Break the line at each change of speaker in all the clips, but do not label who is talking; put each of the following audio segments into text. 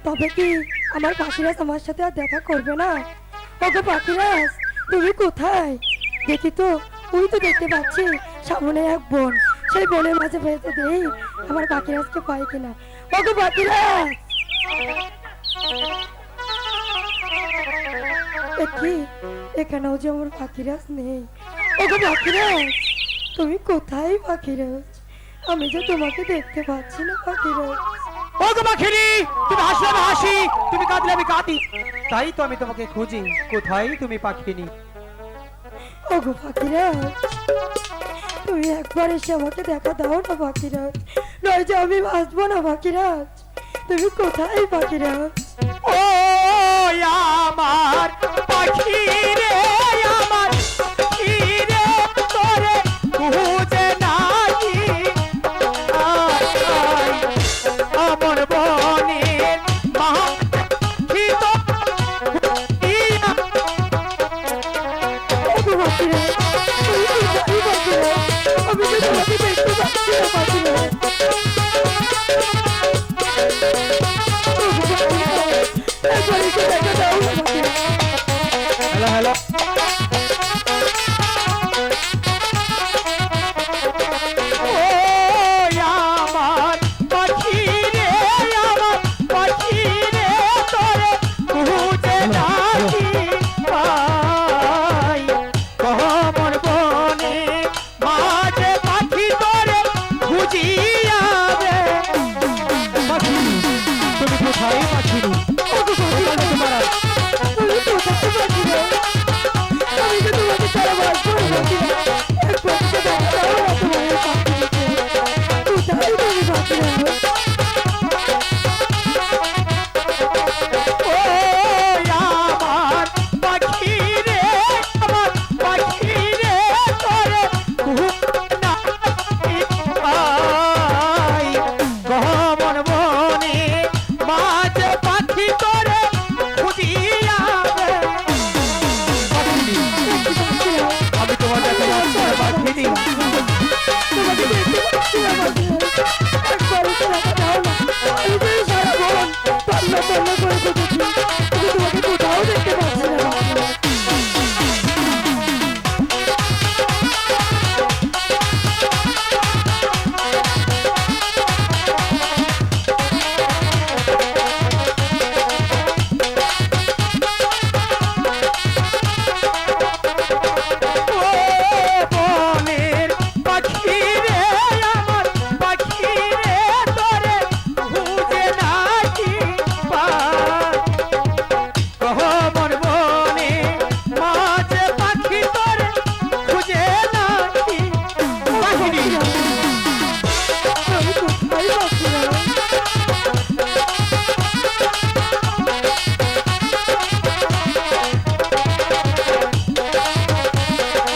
তবে কি আমার পাখিরাজ আমার সাথে আর দেখা করবে না? ওগো পাখিরাজ, তুমি কোথায়? দেখি তো, ওই তো দেখতে পাচ্ছি সামনে এক বন। সেই বনের মাঝে বেঁধে দেই আমার পাখিরাজকে পাই কিনা। ওগো পাখিরাজ, কি এখানেও যে আমার পাখিরাজ নেই। ওগো পাখিরাজ, তুমি কোথায় পাখিরাজ? আমি যে তোমাকে দেখতে পাচ্ছি না পাখিরাজ।
ওগো পাখিনি, তুমি হাসলে আমি হাসি, তুমি কাঁদলে আমি কাঁদি, তাই তো আমি তোমাকে খুঁজি। কোথায় তুমি পাখিনি?
ওগো পাখিরাজ, তুমি একবার এসে আমাকে দেখা দাও না পাখিরাজ, নয় যে আমি বাঁচবো না পাখিরাজ। তুমি কোথায় পাখিরাজ?
ও আমার পাখি রে, আমার পাখি রে, তোরে খুঁজে নাহি আমার বনের মাঝি তো
ওগো পাখিরাজ, তুমি কোথায় পাখিরাজ? আমি যে তোমাকে দেখতে পাচ্ছি না পাখিরাজ। ওগো পাখিরাজ, একবার এসে দেখা দাও না পাখিরাজ।
হ্যালো হ্যালো, ও আমার পাখি রে, আমার পাখি রে, তোরে খুঁজে নাহি পাই কমর বনে মাঝে পাখি তোরে খুঁজিয়া রে। পাখি, তুমি কোথায় পাখি?
ওগো পাখিরাজ, আমি কোথায় পাখিরাজ? আমি যে তোমাকে ছাড়া বাঁচবো না পাখিরাজ। একবার এসে দেখা দাও না তোমার পাখিরাজকে। কোথায় তুমি পাখিরাজ?
ও আমার পাখি রে, আমার পাখি রে, তোরে খুঁজে নাহি পাই গহমন বনে মাঝে পাখি তোরে খুঁজিয়া রে। পাখিনি, আমি তোমার দেখা যাচ্ছি না পাখিনি।
তোমাকে দেখতে পাচ্ছি না পাখিরাজ। একবার এসে দেখা দাও না। আমি যে সারা বন পাল্লা পাল্লা করে খুঁজেছি, কিন্তু তোমাকে কোথাও দেখতে পাচ্ছি না পাখিরাজ।
ও বনের পাখি রে, আমার পাখি রে, তোরে খুঁজে নাহি পাই গহমর বনে মাঝে পাখি তোরে খুঁজে নাহি পাখিনি।
আমি কোথায় পাখিরাজ?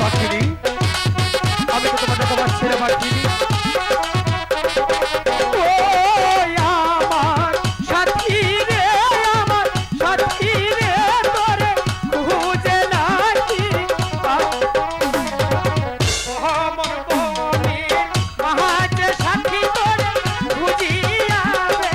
পাখিনি, আমি তো তোমার দেখা পাচ্ছি না পাখিনি। ও আমার সাথী রে, আমার সাথী রে, তোরে খুঁজে নাহি পাই আমার বনে মাঝে সাথী তোরে খুঁজিয়া রে।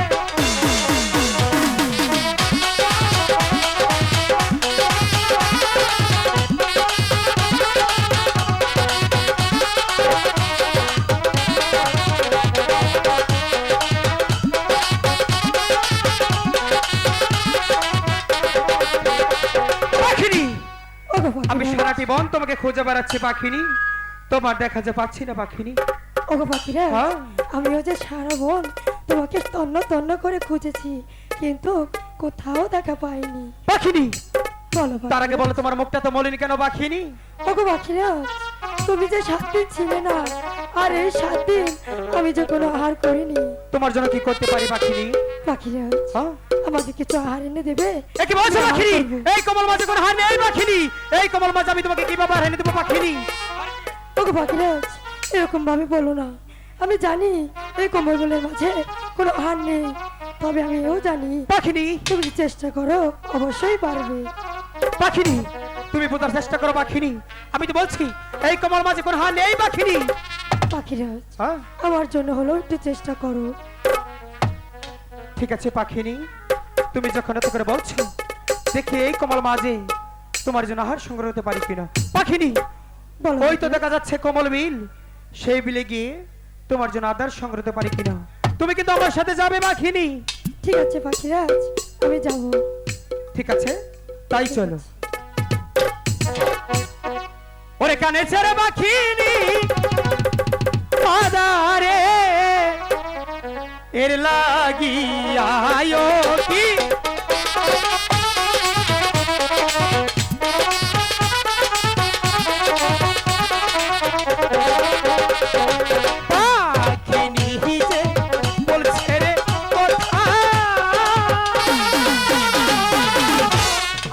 পাখিনি,
ওগো
আমি
পাখিরাজ,
সারাটি বন তোমাকে খুঁজে বেড়াচ্ছি পাখিনি, তোমার দেখা যে পাচ্ছি না পাখিনি।
ওগো পাখিরাজ,
হ্যাঁ।
আমিও যে সারা বন তোমাকে তন্ন তন্ন করে খুঁজেছি, কিন্তু কোথাও দেখা পাইনি।
পাখিনি,
বলো
তার আগে
পাখিরাজ।
বলো তোমার মুখটা তো মলিন কেন পাখিনি?
ওগো পাখিরাজ, তুমি যে 7 দিন ছিলে না, আর এই 7 দিন আমি যে কোনো আহার করিনি।
তোমার জন্য কি করতে পারি পাখিনি?
পাখিরাজ,
হ্যাঁ,
আমাকে কিছু আহার এনে দেবে?
এ কি বলছো
আমি আহার
পাখিনি?
করবো।
এই কমল মাঝে কোন হার নেই পাখিনি, এই কমল মাঝে আমি তোমাকে কিভাবে আর এনে দেবো পাখিনি?
ওগো পাখিরাজ, এরকম ভাবে বলো না। আমি জানি এই কমলগুলোর মাঝে কোনো আহার নেই, তবে আমি এও জানি
পাখিনি,
তুমি যদি চেষ্টা করো অবশ্যই পারবে।
পাখিনি, তুমি বোঝার চেষ্টা করো পাখিনি। আমি তো বলছি এই কমল মাঝে কোন হার নেই পাখিনি।
পাখিরাজ,
হ্যাঁ,
আমার জন্য হলো একটু চেষ্টা করো।
ঠিক আছে পাখিনি, তুমি যখন এত করে বলছো, দেখি এই কমল মাঝে তোমার জন্য আহার সংগ্রহ করতে পারি কিনা। পাখিনি,
বলো
ওই তো
পাখিরাজ।
দেখা যাচ্ছে কমল বিল, সেই বিলে গিয়ে তোমার জন্য আদার সংগ্রহ করতে পারি কিনা। তুমি কিন্তু আমার সাথে যাবে পাখিনি।
ঠিক আছে পাখিরাজ, আমি যাব।
ঠিক আছে, তাই চলো। ওরে কানে ছেড়ে পাখিনি আদারে এর লাগিয়ায়ো কি পাখিনি যে বলছে রে কথা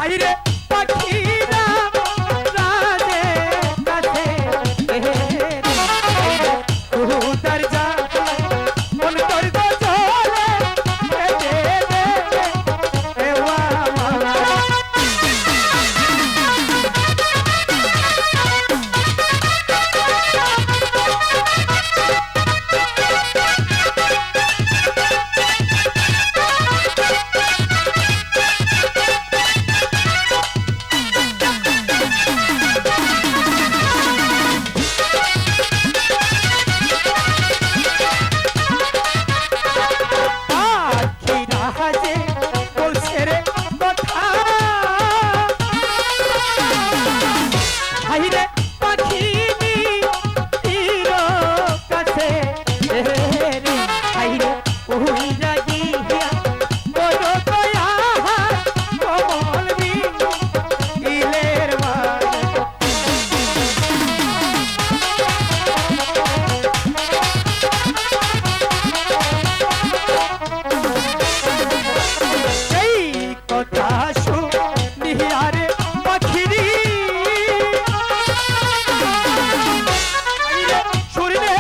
আইরে পাখিরা রাজে কাছে উদার যা মন কর গো চলে দে দে এ ওয়া পাখিরা হাজে বলছে রে কথা হাইরে পাখিনি তীর কাছে রে হাইরে ওই লাগিয়া বড় দয়া কমল বিন ইলের মাঝে সেই কথা শুনিয়ারে পাখিরি শুনলে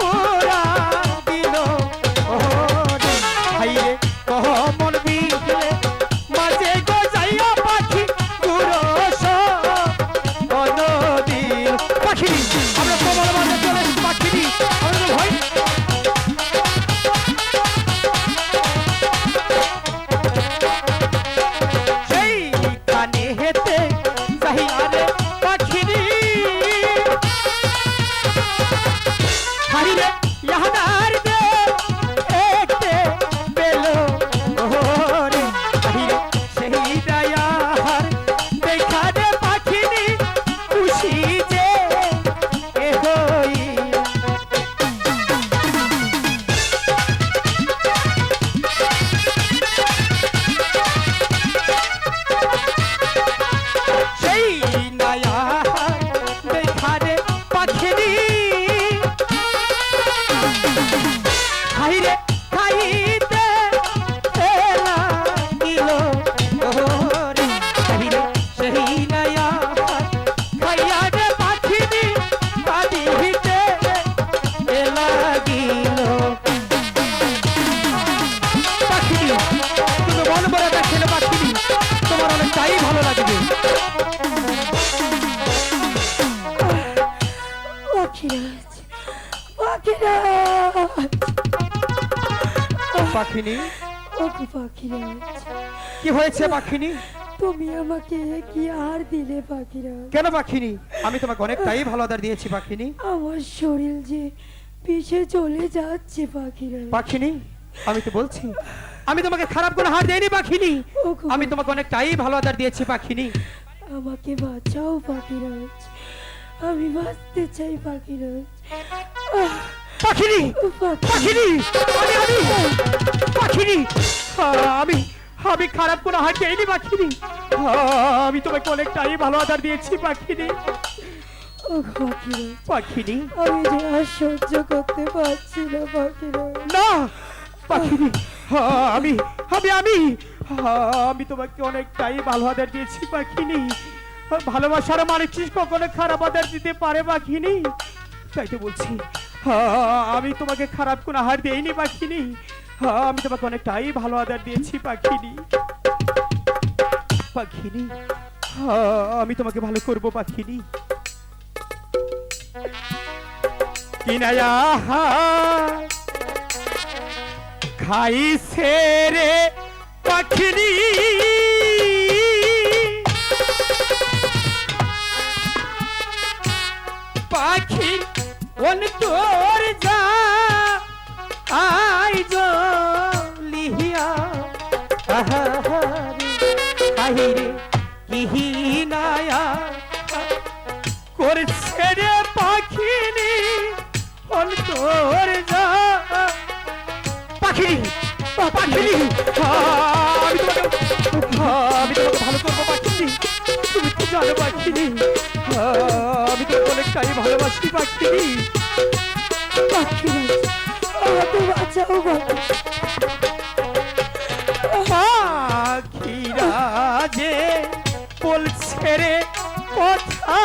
ওরা দিল ওরে হাইরে কমল বিলে মাঝে গো যাইয়া পাখি গুরস নদীর পাখিরি আমরা কমল মাঝে চলে পাখিরি আমরা ভয় সেই কানে হেতে যাইয়ারে পাখিরি হারিরে ইয়াদার দে একতে বেলো ওরে হারিরে সেই দয়ার দেখা দে পাখিরি খুশি যে এ হইয়া সেই নয়া দেখারে পাখিরি হাইরে খাইতে এলা দিল ওরে হাইরে সেই নয়া খাইয়া রে পাখিরি বাড়িতে এলা দিল পাখিরি তুমি মন ভরে দেখলে পাখিরি তোমার অনেকটাই ভালো লাগবে।
পাখিরাজ, পাখিরাজ,
পাখিনি,
ওগো পাখিরাজ,
কি হয়েছে পাখিনি?
তুমি আমাকে কি আর দিলে পাখিরাজ?
কেন পাখিনি? আমি তোমাকে অনেকটাই ভালো আদর দিয়েছি পাখিনি।
আমার শরীর যে পিছে চলে যাচ্ছে পাখিরাজ।
পাখিনি, আমি তো বলছি আমি তোমাকে খারাপ কোনো হার দেইনি পাখিনি।
ওগো
আমি তোমাকে অনেকটাই ভালো আদর দিয়েছি পাখিনি।
আমাকে বাঁচাও পাখিরাজ, আমি বাঁচতে চাই পাখিরাজ।
পাখিনি, পাখিনি, আমি পাখিনি, আমি আমি খারাপ কোনো হার দেইনি পাখিনি। আমি তোমাকে অনেকটাই ভালো আদর দিয়েছি পাখিনি।
ওগো পাখিরাজ,
পাখিনি,
আমি যে আর সহ্য করতে পারছি না পাখিরাজ।
না পাখিনি, আমি আমি আমি আমি তোমাকে অনেকটাই ভালো আদর দিয়েছি পাখিনি। ভালোবাসার মানুষ কখনো খারাপ আদর দিতে পারে পাখিনি? তাই তো বলছি আমি তোমাকে খারাপ কোনো আহার দেইনি পাখিনি। আমি তোমাকে অনেকটাই ভালো আদর দিয়েছি পাখিনি। পাখিনি, আমি তোমাকে ভালো করব পাখিনি। কিনায়া খাইছে রে পাখিনি পাখি অন্তর যা আই লিহিয়া আহারে কিহি নায়া করছে রে পাখিনি অন্তর যা পাখি পাখিনি আমি তোমাকে ভালো করবো পাখিনি তুমি তো জানো পাখিনি আমি তো অনেকটাই ভালোবাসি পাখিনি
পাখিরাজ আমাকে বাঁচাও বাবা।
পাখিরাজে বলছে রে কথা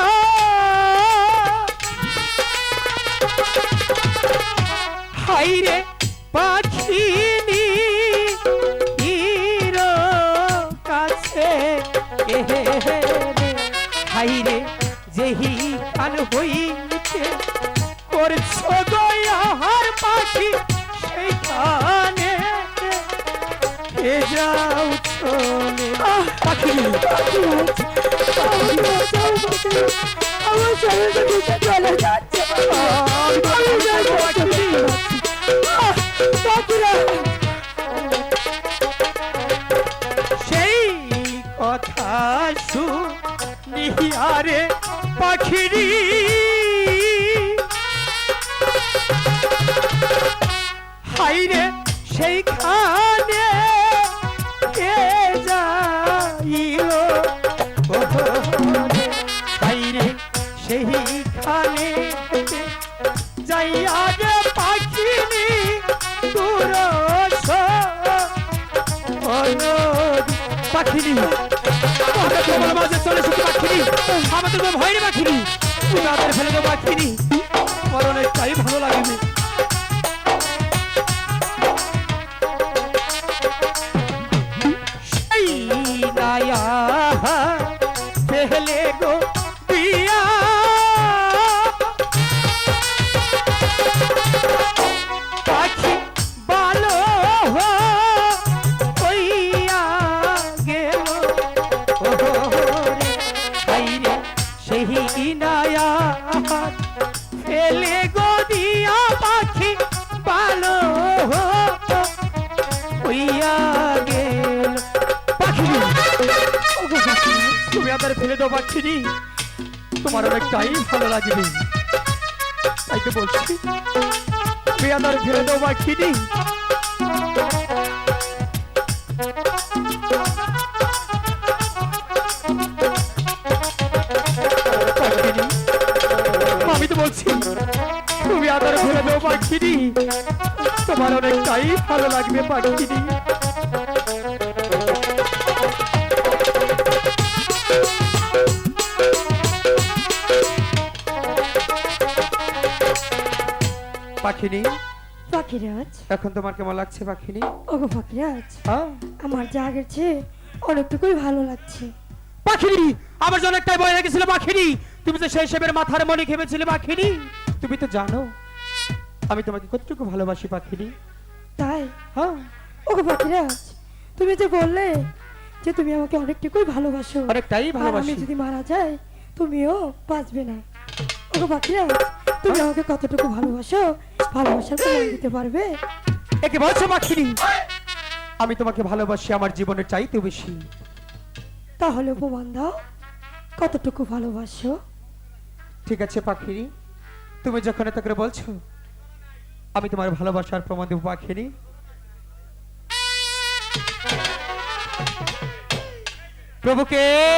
হাইরে পাখিনি হিরো কাছে হাইরে যেহি কান হইতে করছো গয়ার পাখি সেইখানে এ যাও চলে পাখি
পাখিরাজ আমাকে বাঁচাও বাবা। আমার শরীরটা ভিজে চলে যাচ্ছে আমি যাবো পাখিরাজ।
সেই কথা শুনিয়ারে পাখিরি হাইরে সেইখানে কে যাইল হাইরে সেইখানে যাইয়া রে পাখিনি দূর পাখিনি তোমার মাঝে চলে এসেছি পাখিনি আমাদের তো ভয় নেই পাখিনি তুমি তাদের ফেলে দেবো পাখিনি আমার অনেকটাই ভালো লাগবে সেই নায়া পেহলে গো পিয়া পাখি ভালো হইয়া গেল হাইরে সেই নায়া ফেলে গো দিয়া পাখি ভালো হইয়া গেল পাখি তুমি আবার ফেলে দাও পাখিনি তোমার অনেকটাই ভালো লাগবে তাই তো বলছি তুমি আবার ফেলে দাও পাখিনি আমি তো বলছি তুমি আবার ফেলে দাও পাখিনি তোমার অনেকটাই ভালো লাগবে পাখিনি পাখিনি
পাখিরাজ
এখন তোমার কেমন লাগছে পাখিনি
ওগো পাখিরাজ
হ্যাঁ
আমার যা আগের চেয়ে অনেকটুকুই ভালো লাগছে।
পাখিনি আমার জন্য একটাই ভয় লেগেছিল পাখিনি তুমি তো সেই সেবের মাথার মনে খেপেছিলে পাখিনি তুমি তো জানো আমি তোমাকে কতটুকু ভালোবাসি পাখিনি
তাই
হ্যাঁ
ওগো পাখিরাজ তুমি যে বললে যে তুমি আমাকে অনেকটুকুই ভালোবাসো
অনেকটাই
আর আমি
ভালোবাসি
যদি মারা যাই তুমিও বাঁচবে না। ওগো পাখিরাজ তুমি আমাকে কতটুকু ভালোবাসো ভালোবাসার প্রমাণ দিতে পারবে?
একে বলছো পাখিনি আমি তোমাকে ভালোবাসি আমার জীবনের চাইতে বেশি
তাহলে প্রমাণ দাও কতটুকু ভালোবাসো।
ঠিক আছে পাখিনি তুমি যখন এত করে বলছো আমি তোমার ভালোবাসার প্রমাণ দেবো পাখিনি প্রভুকে